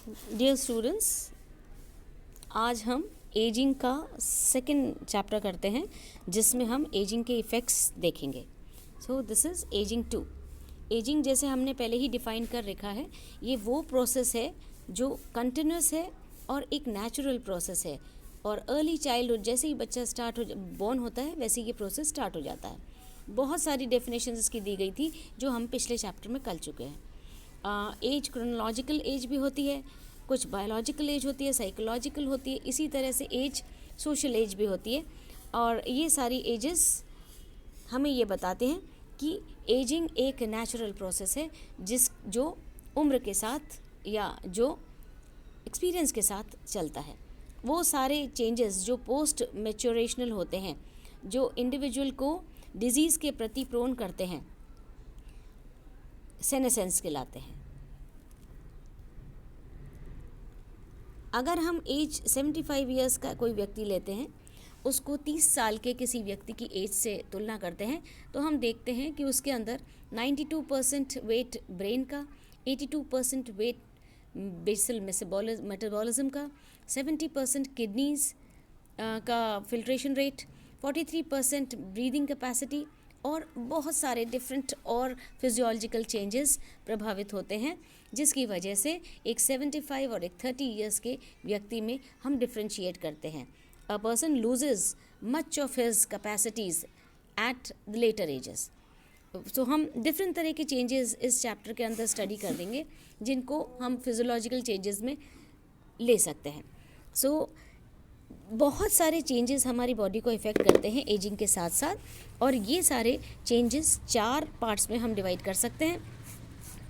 Dear students, आज हम ageing का सेकंड चैप्टर करते हैं जिसमें हम एजिंग के इफ़ेक्ट्स देखेंगे। So this is ageing 2। Ageing जैसे हमने पहले ही डिफ़ाइन कर रखा है, ये वो प्रोसेस है जो कंटिन्यूस है और एक नेचुरल प्रोसेस है। और अर्ली चाइल्डहुड जैसे ही बच्चा बॉर्न होता है वैसे ये प्रोसेस स्टार्ट हो जाता है। बहुत सारी डेफिनेशंस इसकी दी गई थी जो हम पिछले चैप्टर में कर चुके हैं। एज क्रोनोलॉजिकल एज भी होती है, कुछ बायोलॉजिकल एज होती है, साइकोलॉजिकल होती है, इसी तरह से एज सोशल एज भी होती है। और ये सारी एजेस हमें ये बताते हैं कि एजिंग एक नेचुरल प्रोसेस है जो उम्र के साथ या जो एक्सपीरियंस के साथ चलता है। वो सारे चेंजेस जो पोस्ट मैच्योरेशनल होते हैं, जो इंडिविजुअल को डिजीज़ के प्रति प्रोन करते हैं, सेनेसेंस कहलाते हैं। अगर हम एज 75 ईयर्स का कोई व्यक्ति लेते हैं, उसको 30 साल के किसी व्यक्ति की एज से तुलना करते हैं, तो हम देखते हैं कि उसके अंदर 92% वेट ब्रेन का, 82% वेट बेसल मेटाबॉलिज्म का, 70% किडनीज का फिल्ट्रेशन रेट, 43% ब्रीदिंग कैपेसिटी और बहुत सारे डिफरेंट और फिजियोलॉजिकल चेंजेस प्रभावित होते हैं, जिसकी वजह से एक 75 और एक 30 ईयर्स के व्यक्ति में हम डिफ्रेंशिएट करते हैं। A person loses much of his capacities at the later ages. तो हम डिफरेंट तरह के चेंजेस इस चैप्टर के अंदर स्टडी कर देंगे जिनको हम फिजियोलॉजिकल चेंजेस में ले सकते हैं। सो बहुत सारे चेंजेस हमारी बॉडी को इफ़ेक्ट करते हैं एजिंग के साथ साथ, और ये सारे चेंजेस 4 पार्ट्स में हम डिवाइड कर सकते हैं।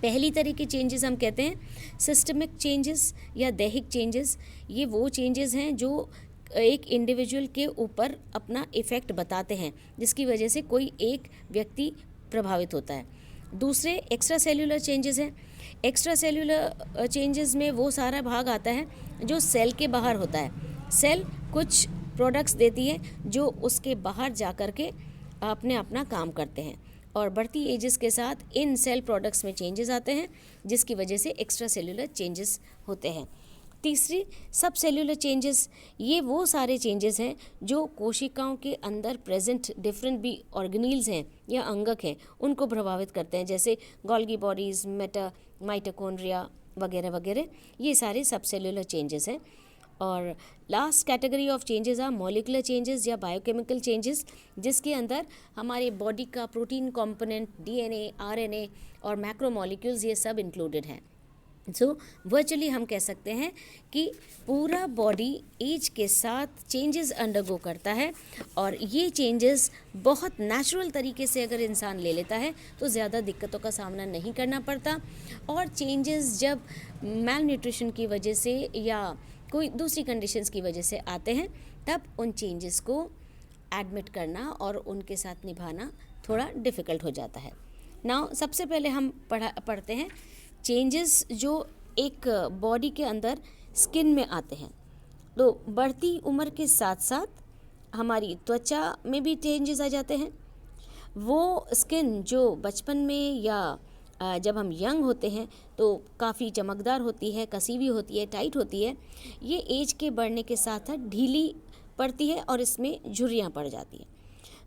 पहली तरह के चेंजेस हम कहते हैं सिस्टमिक चेंजेस या दैहिक चेंजेस। ये वो चेंजेस हैं जो एक इंडिविजुअल के ऊपर अपना इफ़ेक्ट बताते हैं, जिसकी वजह से कोई एक व्यक्ति प्रभावित होता है। दूसरे एक्स्ट्रा सेल्यूलर चेंजेस हैं। एक्स्ट्रा सेल्यूलर चेंजेस में वो सारा भाग आता है जो सेल के बाहर होता है। सेल कुछ प्रोडक्ट्स देती है जो उसके बाहर जा कर के अपना काम करते हैं, और बढ़ती एजेस के साथ इन सेल प्रोडक्ट्स में चेंजेस आते हैं, जिसकी वजह से एक्स्ट्रा सेल्यूलर चेंजेस होते हैं। तीसरी सब सेल्यूलर चेंजेस, ये वो सारे चेंजेस हैं जो कोशिकाओं के अंदर प्रेजेंट डिफरेंट भी ऑर्गेनील्स हैं या अंगक हैं, उनको प्रभावित करते हैं, जैसे गोल्गी बॉडीज़, माइटोकॉन्ड्रिया वगैरह वगैरह। ये सारे सब सेल्यूलर चेंजेस हैं। और last category of changes are molecular changes या बायोकेमिकल चेंजेस, जिसके अंदर हमारे बॉडी का प्रोटीन कंपोनेंट, डीएनए, आरएनए और मैक्रोमोलिक्यूल्स ये सब इंक्लूडेड हैं। सो वर्चुअली हम कह सकते हैं कि पूरा बॉडी एज के साथ चेंजेस अंडरगो करता है, और ये चेंजेस बहुत नेचुरल तरीके से अगर इंसान ले लेता है तो ज़्यादा दिक्कतों का सामना नहीं करना पड़ता। और चेंजेस जब मैल न्यूट्रिशन की वजह से या कोई दूसरी कंडीशंस की वजह से आते हैं, तब उन चेंजेस को एडमिट करना और उनके साथ निभाना थोड़ा डिफ़िकल्ट हो जाता है। नाउ सबसे पहले हम पढ़ते हैं चेंजेस जो एक बॉडी के अंदर स्किन में आते हैं। तो बढ़ती उम्र के साथ साथ हमारी त्वचा में भी चेंजेस आ जाते हैं। वो स्किन जो बचपन में या जब हम यंग होते हैं तो काफ़ी चमकदार होती है, कसी हुई होती है, टाइट होती है, ये एज के बढ़ने के साथ साथ ढीली पड़ती है और इसमें झुर्रियाँ पड़ जाती हैं।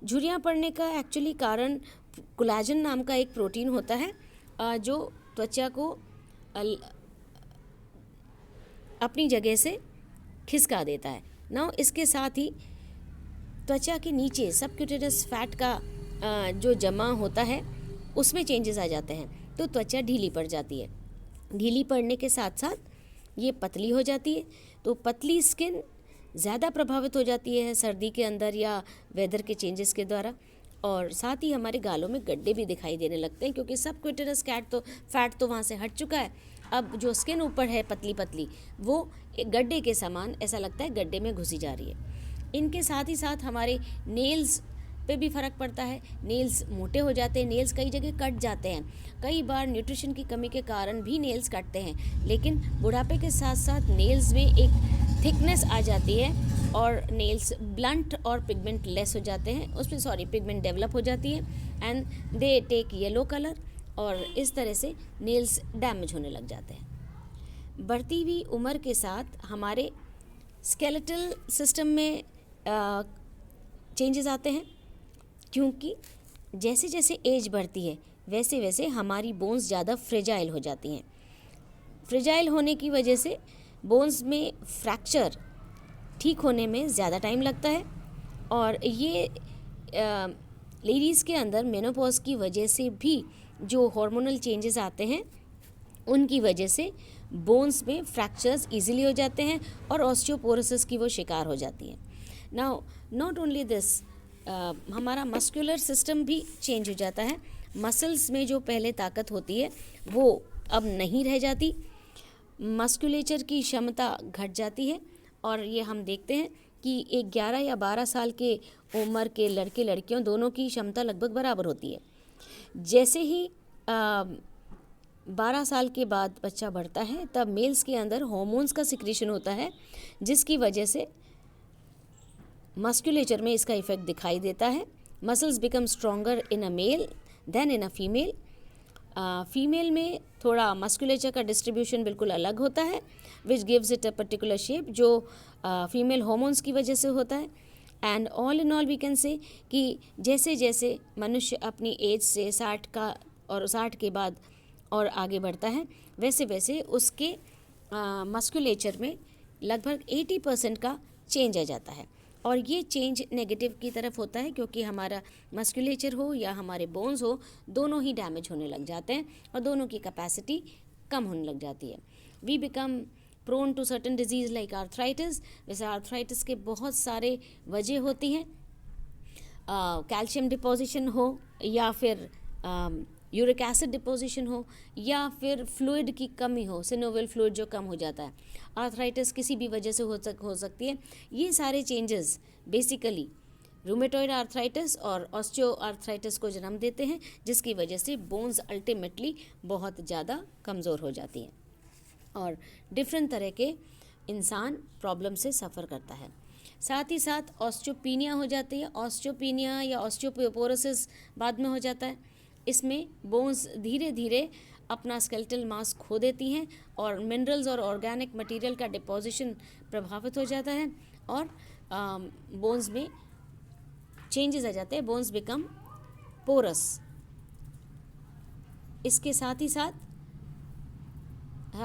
झुर्रियाँ पड़ने का एक्चुअली कारण कोलेजन नाम का एक प्रोटीन होता है जो त्वचा को अपनी जगह से खिसका देता है। ना इसके साथ ही त्वचा के नीचे सबक्यूटेनस फैट का जो जमा होता है उसमें चेंजेस आ जाते हैं, तो त्वचा ढीली पड़ जाती है। ढीली पड़ने के साथ साथ ये पतली हो जाती है, तो पतली स्किन ज़्यादा प्रभावित हो जाती है सर्दी के अंदर या वेदर के चेंजेस के द्वारा। और साथ ही हमारे गालों में गड्ढे भी दिखाई देने लगते हैं, क्योंकि सबक्यूटेनस फैट तो वहाँ से हट चुका है। अब जो स्किन ऊपर है पतली पतली, वो एक गड्ढे के समान ऐसा लगता है गड्ढे में घुसी जा रही है। इनके साथ ही साथ हमारे नेल्स पे भी फ़र्क पड़ता है। नेल्स मोटे हो जाते हैं, नेल्स कई जगह कट जाते हैं। कई बार न्यूट्रिशन की कमी के कारण भी नेल्स कटते हैं, लेकिन बुढ़ापे के साथ साथ नेल्स में एक थिकनेस आ जाती है और नेल्स ब्लंट और पिगमेंट लेस हो जाते हैं, उसमें पिगमेंट डेवलप हो जाती है and they take yellow colour, और इस तरह से नेल्स डैमेज होने लग जाते हैं। बढ़ती हुई उम्र के साथ हमारे स्केलेटल सिस्टम में चेंजेस आते हैं, क्योंकि जैसे जैसे एज बढ़ती है वैसे वैसे हमारी बोन्स ज़्यादा फ्रेजाइल हो जाती हैं। फ्रेजाइल होने की वजह से बोन्स में फ्रैक्चर ठीक होने में ज़्यादा टाइम लगता है, और ये लेडीज़ के अंदर मेनोपॉज की वजह से भी जो हार्मोनल चेंजेस आते हैं उनकी वजह से बोन्स में फ्रैक्चर्स इजीली हो जाते हैं और ऑस्टियोपोरोसिस की वो शिकार हो जाती हैं। नाउ नॉट ओनली दिस, हमारा मस्कुलर सिस्टम भी चेंज हो जाता है। मसल्स में जो पहले ताकत होती है वो अब नहीं रह जाती, मस्कुलेचर की क्षमता घट जाती है, और ये हम देखते हैं कि एक 11 या 12 साल के उम्र के लड़के लड़कियों दोनों की क्षमता लगभग बराबर होती है। जैसे ही 12 साल के बाद बच्चा बढ़ता है तब मेल्स के अंदर हॉर्मोन्स का सिक्रीशन होता है, जिसकी वजह से मस्कुलेचर में इसका इफेक्ट दिखाई देता है। Muscles become stronger in a male than in a female. Female में थोड़ा मस्कुलेचर का डिस्ट्रीब्यूशन बिल्कुल अलग होता है, which gives it a particular shape, जो फीमेल हॉर्मोन्स की वजह से होता है। And all in all we can say कि जैसे जैसे मनुष्य अपनी एज से 60 का और 60 के बाद और आगे बढ़ता है वैसे वैसे उसके मस्कुलेचर में लगभग 80% का चेंज आ जाता है, और ये चेंज नेगेटिव की तरफ होता है, क्योंकि हमारा मस्कुलेचर हो या हमारे बोन्स हो दोनों ही डैमेज होने लग जाते हैं और दोनों की कैपेसिटी कम होने लग जाती है। We become prone to certain disease like arthritis. वैसे आर्थराइटिस के बहुत सारे वजह होती हैं, कैल्शियम डिपोजिशन हो या फिर यूरिक एसिड डिपोजिशन हो या फिर फ्लूइड की कमी हो, सिनोवियल फ्लूइड जो कम हो जाता है। आर्थराइटिस किसी भी वजह से हो सकती है। ये सारे चेंजेस बेसिकली रूमेटॉइड आर्थराइटिस और ऑस्टियो आर्थराइटिस को जन्म देते हैं, जिसकी वजह से बोन्स अल्टीमेटली बहुत ज़्यादा कमज़ोर हो जाती हैं और डिफरेंट तरह के इंसान प्रॉब्लम से सफ़र करता है। साथ ही साथ ऑस्टियोपीनिया हो जाती है। ऑस्टियोपीनिया या ऑस्टियोपोरोसिस बाद में हो जाता है। इसमें बोन्स धीरे धीरे अपना स्केलेटल मास खो देती हैं और मिनरल्स और ऑर्गेनिक मटेरियल का डिपोजिशन प्रभावित हो जाता है और बोन्स में चेंजेस आ जाते हैं। Bones become porous. इसके साथ ही साथ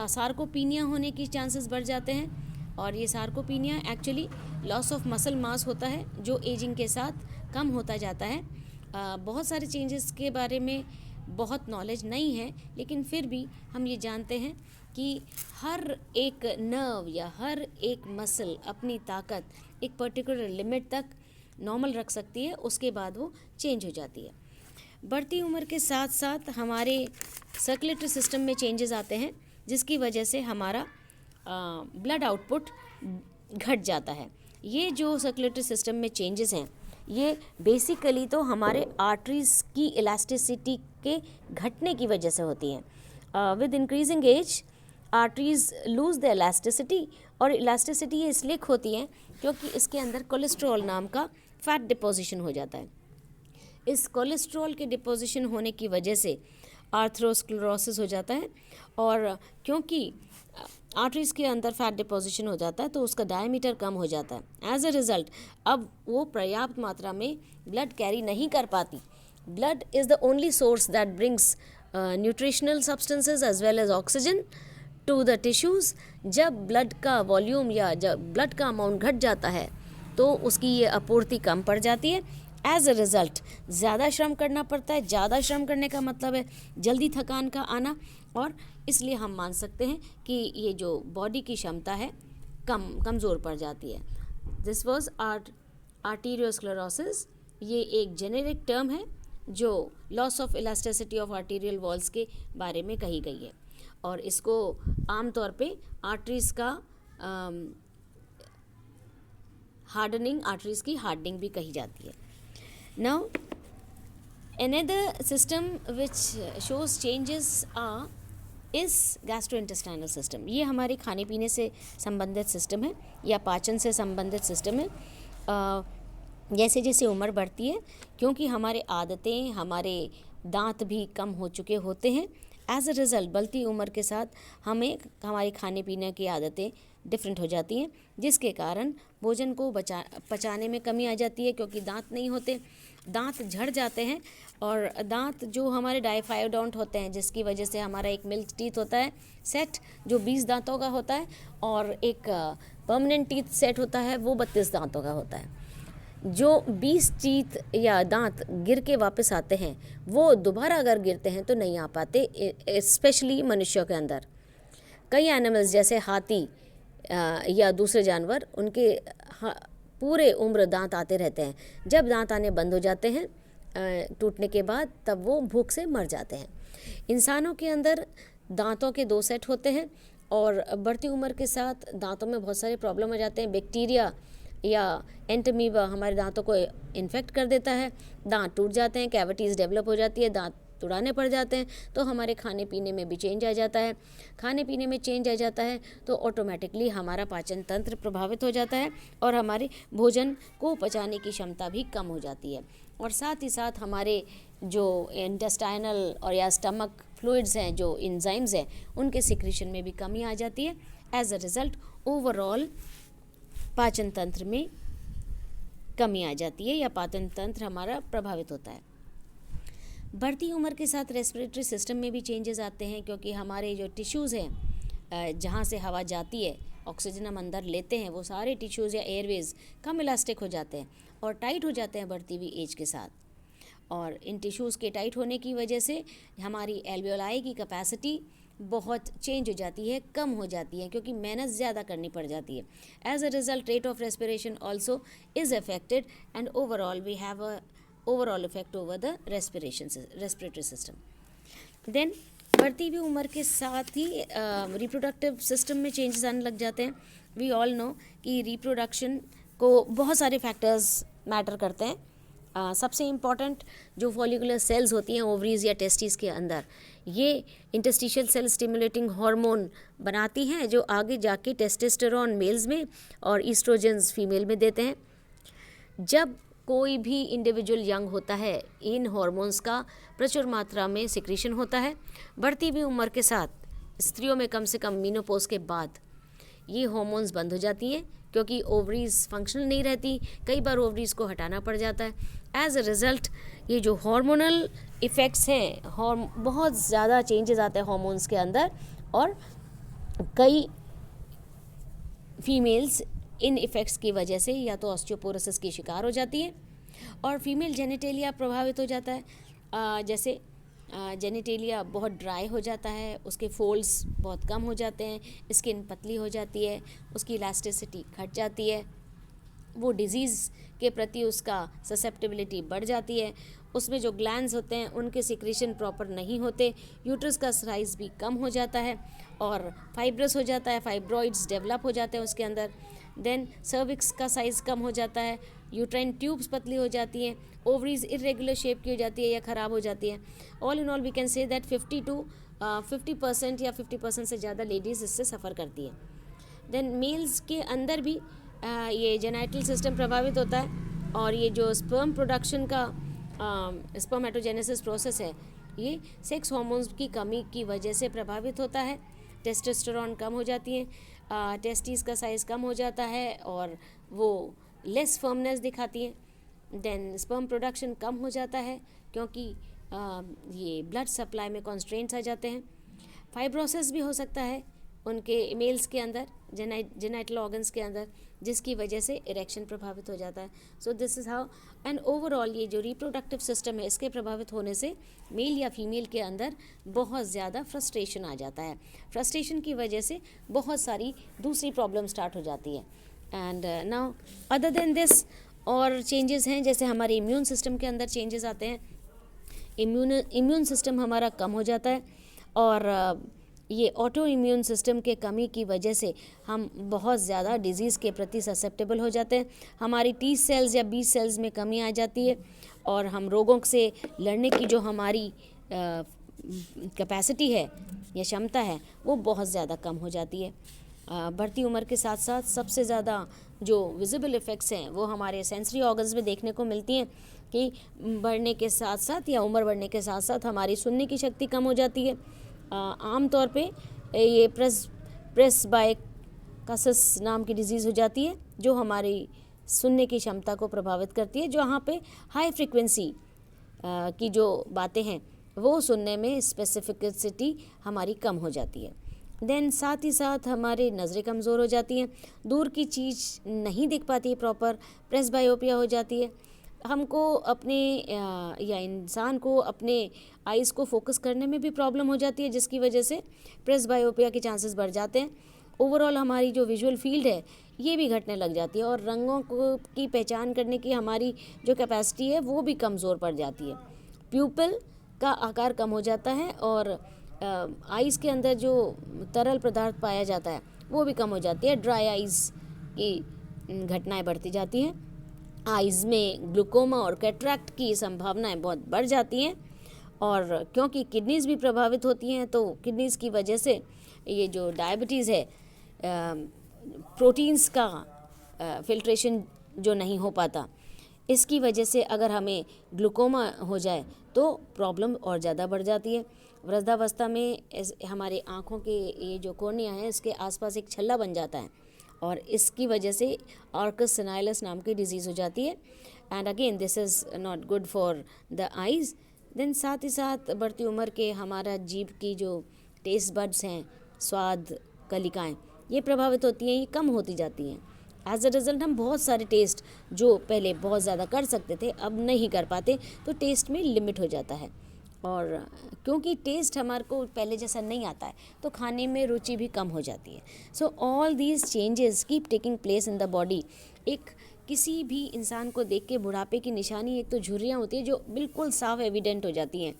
सार्कोपीनिया होने की चांसेस बढ़ जाते हैं, और ये sarcopenia actually loss of muscle mass होता है जो एजिंग के साथ कम होता जाता है। बहुत सारे चेंजेस के बारे में बहुत नॉलेज नहीं है, लेकिन फिर भी हम ये जानते हैं कि हर एक नर्व या हर एक मसल अपनी ताकत एक पर्टिकुलर लिमिट तक नॉर्मल रख सकती है, उसके बाद वो चेंज हो जाती है। बढ़ती उम्र के साथ साथ हमारे सर्कुलेटरी सिस्टम में चेंजेस आते हैं, जिसकी वजह से हमारा ब्लड आउटपुट घट जाता है। ये जो सर्कुलेटरी सिस्टम में चेंजेस हैं ये बेसिकली तो हमारे आर्टरीज़ की इलास्टिसिटी के घटने की वजह से होती हैं। With increasing age arteries lose the elasticity, और इलास्टिसिटी ये इसलिए होती है क्योंकि इसके अंदर कोलेस्ट्रॉल नाम का फैट डिपोजिशन हो जाता है। इस कोलेस्ट्रॉल के डिपोजिशन होने की वजह से आर्थरोस्क्लेरोसिस हो जाता है, और क्योंकि आर्टरीज़ के अंदर फैट डिपोजिशन हो जाता है तो उसका डायमीटर कम हो जाता है। एज अ रिज़ल्ट अब वो पर्याप्त मात्रा में ब्लड कैरी नहीं कर पाती। Blood is the only source that brings nutritional substances as well as oxygen to the tissues. जब ब्लड का वॉल्यूम या जब ब्लड का अमाउंट घट जाता है तो उसकी ये आपूर्ति कम पड़ जाती है। एज अ रिज़ल्ट ज़्यादा श्रम करना पड़ता है। ज़्यादा श्रम करने का मतलब है जल्दी थकान का आना, और इसलिए हम मान सकते हैं कि ये जो बॉडी की क्षमता है कमज़ोर पड़ जाती है। This was arteriosclerosis. ये एक जेनेरिक टर्म है जो loss of elasticity of arterial walls के बारे में कही गई है, और इसको आमतौर पे आर्टरीज़ का हार्डनिंग, आर्टरीज़ की हार्डनिंग भी कही जाती है। Now, another system which shows changes is gastrointestinal system. ये हमारे खाने पीने से संबंधित सिस्टम है या पाचन से संबंधित सिस्टम है। जैसे जैसे उम्र बढ़ती है, क्योंकि हमारे आदतें, हमारे दांत भी कम हो चुके होते हैं, एज अ रिज़ल्ट बढ़ती उम्र के साथ हमें हमारी खाने पीने की आदतें डिफरेंट हो जाती हैं, जिसके कारण भोजन को पचाने में कमी आ जाती है, क्योंकि दांत नहीं होते, दांत झड़ जाते हैं। और दांत जो हमारे डाइफायोडोंट होते हैं, जिसकी वजह से हमारा एक मिल्क टीथ होता है सेट, जो 20 दांतों का होता है, और एक परमानेंट टीथ सेट होता है, वो 32 दांतों का होता है। जो 20 टीथ या दांत गिर के वापस आते हैं, वो दोबारा अगर गिरते हैं तो नहीं आ पाते, स्पेशली मनुष्यों के अंदर। कई एनिमल्स जैसे हाथी या दूसरे जानवर, उनके पूरे उम्र दांत आते रहते हैं। जब दांत आने बंद हो जाते हैं टूटने के बाद, तब वो भूख से मर जाते हैं। इंसानों के अंदर दांतों के 2 सेट होते हैं, और बढ़ती उम्र के साथ दांतों में बहुत सारे प्रॉब्लम हो जाते हैं। बैक्टीरिया या एंटमीबा हमारे दांतों को इन्फेक्ट कर देता है, दांत टूट जाते हैं, कैविटीज़ डेवलप हो जाती है, दांत तुड़ाने पड़ जाते हैं। तो हमारे खाने पीने में भी चेंज आ जाता है। खाने पीने में चेंज आ जाता है तो ऑटोमेटिकली हमारा पाचन तंत्र प्रभावित हो जाता है, और हमारे भोजन को पचाने की क्षमता भी कम हो जाती है। और साथ ही साथ हमारे जो इंटेस्टाइनल और या स्टमक फ्लूइड्स हैं, जो एंजाइम्स हैं, उनके सिक्रीशन में भी कमी आ जाती है। एज अ रिज़ल्ट ओवरऑल पाचन तंत्र में कमी आ जाती है, या पाचन तंत्र हमारा प्रभावित होता है। बढ़ती उम्र के साथ रेस्पिरेटरी सिस्टम में भी चेंजेस आते हैं, क्योंकि हमारे जो टिश्यूज़ हैं, जहाँ से हवा जाती है, ऑक्सीजन हम अंदर लेते हैं, वो सारे टिश्यूज़ या एयरवेज कम इलास्टिक हो जाते हैं और टाइट हो जाते हैं बढ़ती हुई एज के साथ। और इन टिश्यूज़ के टाइट होने की वजह से हमारी एल्वियोलाई की कैपेसिटी बहुत चेंज हो जाती है, कम हो जाती है, क्योंकि मेहनत ज़्यादा करनी पड़ जाती है। As a result rate of respiration also is affected, and overall we have a overall effect over the respiratory system. Then बढ़ती हुई उम्र के साथ ही रिप्रोडक्टिव सिस्टम में चेंजेस आने लग जाते हैं। वी ऑल नो कि रिप्रोडक्शन को बहुत सारे फैक्टर्स मैटर करते हैं। सबसे इम्पॉर्टेंट जो फॉलिकुलर सेल्स होती हैं ओवरीज या टेस्टिस के अंदर, ये इंटरस्टिशियल सेल स्टिमुलेटिंग हार्मोन बनाती हैं, जो आगे जाके टेस्टोस्टेरोन मेल्स में और ईस्ट्रोजन्स फीमेल में देते हैं। जब कोई भी इंडिविजुअल यंग होता है, इन हार्मोन्स का प्रचुर मात्रा में सिक्रीशन होता है। बढ़ती हुई उम्र के साथ स्त्रियों में कम से कम मीनोपॉज के बाद ये हार्मोन्स बंद हो जाती हैं, क्योंकि ओवरीज फंक्शनल नहीं रहती, कई बार ओवरीज को हटाना पड़ जाता है। एज अ रिज़ल्ट ये जो हार्मोनल इफ़ेक्ट्स हैं, बहुत ज़्यादा चेंजेस आते हैं हार्मोन्स के अंदर, और कई फीमेल्स इन इफ़ेक्ट्स की वजह से या तो ऑस्टियोपोरोसिस की शिकार हो जाती है, और फीमेल जेनिटेलिया प्रभावित हो जाता है। जैसे जेनिटेलिया बहुत ड्राई हो जाता है, उसके फोल्ड्स बहुत कम हो जाते हैं, स्किन पतली हो जाती है, उसकी इलास्टिसिटी घट जाती है, वो डिज़ीज़ के प्रति उसका ससेप्टिबिलिटी बढ़ जाती है, उसमें जो ग्लैंड्स होते हैं उनके सिक्रीशन प्रॉपर नहीं होते, यूट्रस का साइज़ भी कम हो जाता है और फाइब्रस हो जाता है, फाइब्रॉइड्स डेवलप हो जाते हैं उसके अंदर। देन सर्विक्स का साइज़ कम हो जाता है, यूट्राइन ट्यूब्स पतली हो जाती हैं, ओवरीज इरेगुलर शेप की हो जाती है या ख़राब हो जाती है। All in all we can say that 50% या 50% से ज़्यादा लेडीज़ इससे सफ़र करती है। देन मेल्स के अंदर भी ये जेनाइटल सिस्टम प्रभावित होता है, और ये जो स्पर्म प्रोडक्शन का स्पर्मेटोजेनेसिस प्रोसेस है, ये सेक्स हार्मोन्स की कमी की वजह से प्रभावित होता है। टेस्टोस्टेरोन कम हो जाती है, टेस्टिस का साइज़ कम हो जाता है और वो लेस फर्मनेस दिखाती हैं। देन स्पर्म प्रोडक्शन कम हो जाता है, क्योंकि ये ब्लड सप्लाई में कॉन्स्ट्रेंट्स आ जाते हैं। फाइब्रोसिस भी हो सकता है उनके मेल्स के अंदर, जेनाइटल ऑर्गन्स के अंदर, जिसकी वजह से इरेक्शन प्रभावित हो जाता है। So this is how and overall ये जो रिप्रोडक्टिव सिस्टम है, इसके प्रभावित होने से मेल या फीमेल के अंदर बहुत ज़्यादा फ्रस्ट्रेशन आ जाता है। फ्रस्ट्रेशन की वजह से बहुत सारी दूसरी प्रॉब्लम स्टार्ट हो जाती है। And now other than this और चेंजेस हैं, जैसे हमारे इम्यून सिस्टम के अंदर चेंजेस आते हैं। इम्यून सिस्टम हमारा कम हो जाता है, और ये ऑटो इम्यून सिस्टम के कमी की वजह से हम बहुत ज़्यादा डिजीज़ के प्रति ससेप्टेबल हो जाते हैं। हमारी टी सेल्स या बी सेल्स में कमी आ जाती है, और हम रोगों से लड़ने की जो हमारी कैपेसिटी है या क्षमता है, वो बहुत ज़्यादा कम हो जाती है। बढ़ती उम्र के साथ साथ सबसे ज़्यादा जो विजिबल इफ़ेक्ट्स हैं वो हमारे सेंसरी ऑर्गन्स में देखने को मिलती हैं, कि बढ़ने के साथ साथ या उम्र बढ़ने के साथ साथ हमारी सुनने की शक्ति कम हो जाती है, आम तौर पे ये प्रेसबाइकासिस नाम की डिजीज़ हो जाती है, जो हमारी सुनने की क्षमता को प्रभावित करती है, जहाँ पे हाई फ्रिक्वेंसी की जो बातें हैं वो सुनने में स्पेसिफिसिटी हमारी कम हो जाती है। देन साथ ही साथ हमारे नज़रें कमज़ोर हो जाती हैं, दूर की चीज़ नहीं दिख पाती है प्रॉपर, प्रेसबायोपिया हो जाती है। हमको अपने या इंसान को अपने आइज़ को फोकस करने में भी प्रॉब्लम हो जाती है, जिसकी वजह से प्रेसबायोपिया के चांसेस बढ़ जाते हैं। ओवरऑल हमारी जो विजुअल फील्ड है ये भी घटने लग जाती है, और रंगों को की पहचान करने की हमारी जो कैपेसिटी है वो भी कमज़ोर पड़ जाती है। प्यूपिल का आकार कम हो जाता है, और आइज़ के अंदर जो तरल पदार्थ पाया जाता है वो भी कम हो जाती है। ड्राई आइज़ की घटनाएं बढ़ती जाती हैं। आइज़ में ग्लूकोमा और कैटरैक्ट की संभावनाएं बहुत बढ़ जाती हैं, और क्योंकि किडनीज़ भी प्रभावित होती हैं, तो किडनीज़ की वजह से ये जो डायबिटीज़ है, प्रोटीन्स का फिल्ट्रेशन जो नहीं हो पाता, इसकी वजह से अगर हमें ग्लूकोमा हो जाए तो प्रॉब्लम और ज़्यादा बढ़ जाती है। वृद्धावस्था में हमारे आँखों के ये जो कॉर्निया है इसके आसपास एक छल्ला बन जाता है, और इसकी वजह से आर्कस सेनाइलस नाम की डिजीज़ हो जाती है। And again this is not good for the eyes. Then साथ ही साथ बढ़ती उम्र के हमारा जीभ की जो टेस्ट बड्स हैं, स्वाद कलिकाएँ, ये प्रभावित होती हैं, ये कम होती जाती हैं। एज अ रिज़ल्ट हम बहुत सारे टेस्ट जो पहले बहुत ज़्यादा कर सकते थे अब नहीं कर पाते, तो टेस्ट में लिमिट हो जाता है। और क्योंकि टेस्ट हमारे को पहले जैसा नहीं आता है, तो खाने में रुचि भी कम हो जाती है। सो all these changes keep taking place in the body. एक किसी भी इंसान को देख के बुढ़ापे की निशानी एक तो झुर्रियाँ होती है जो बिल्कुल साफ एविडेंट हो जाती हैं।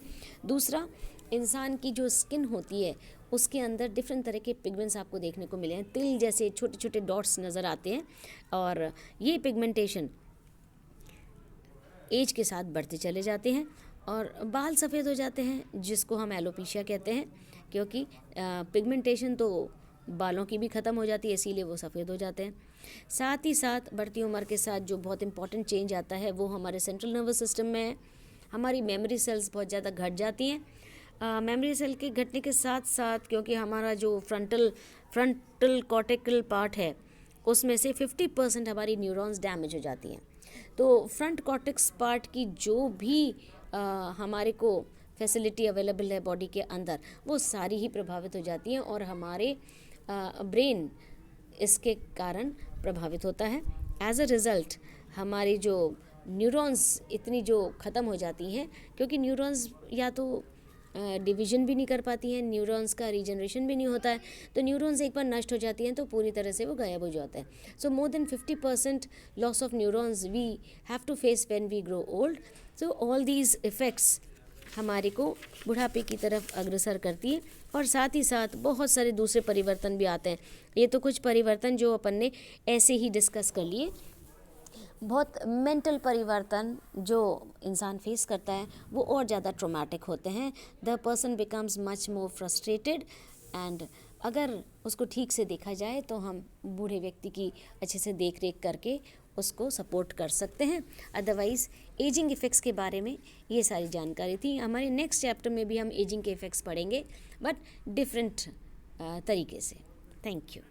दूसरा, इंसान की जो स्किन होती है उसके अंदर डिफरेंट तरह के पिगमेंट्स आपको देखने को मिले हैं, तिल जैसे छोटे छोटे डॉट्स नज़र आते हैं, और ये पिगमेंटेशन एज के साथ बढ़ते चले जाते हैं, और बाल सफ़ेद हो जाते हैं, जिसको हम एलोपेशिया कहते हैं, क्योंकि पिगमेंटेशन तो बालों की भी ख़त्म हो जाती है, इसीलिए वो सफ़ेद हो जाते हैं। साथ ही साथ बढ़ती उम्र के साथ जो बहुत इंपॉर्टेंट चेंज आता है वो हमारे सेंट्रल नर्वस सिस्टम में है। हमारी मेमोरी सेल्स बहुत ज़्यादा घट जाती हैं। मेमोरी सेल के घटने के साथ साथ, क्योंकि हमारा जो फ्रंटल कॉर्टिकल पार्ट है उसमें से 50% हमारी न्यूरॉन्स डैमेज हो जाती हैं, तो फ्रंट कॉर्टेक्स पार्ट की जो भी हमारे को फैसिलिटी अवेलेबल है बॉडी के अंदर, वो सारी ही प्रभावित हो जाती हैं, और हमारे ब्रेन इसके कारण प्रभावित होता है। एज अ रिज़ल्ट हमारी जो न्यूरॉन्स इतनी जो ख़त्म हो जाती हैं, क्योंकि न्यूरॉन्स या तो डिवीज़न भी नहीं कर पाती हैं, न्यूरॉन्स का रीजनरेशन भी नहीं होता है, तो न्यूरॉन्स एक बार नष्ट हो जाती हैं तो पूरी तरह से वो गायब हो जाते हैं। So more than 50% loss of neurons we have to face when we grow old. So all these effects हमारे को बुढ़ापे की तरफ अग्रसर करती है, और साथ ही साथ बहुत सारे दूसरे परिवर्तन भी आते हैं। ये तो कुछ परिवर्तन जो अपन ने ऐसे ही डिस्कस कर लिए। बहुत मेंटल परिवर्तन जो इंसान फेस करता है वो और ज़्यादा ट्रॉमेटिक होते हैं। The person becomes much more frustrated, and अगर उसको ठीक से देखा जाए तो हम बूढ़े व्यक्ति की अच्छे से देख रेख करके उसको सपोर्ट कर सकते हैं। अदरवाइज़ एजिंग इफ़ेक्ट्स के बारे में ये सारी जानकारी थी। हमारे नेक्स्ट चैप्टर में भी हम एजिंग के इफ़ेक्ट्स पढ़ेंगे, बट डिफरेंट तरीके से। Thank you.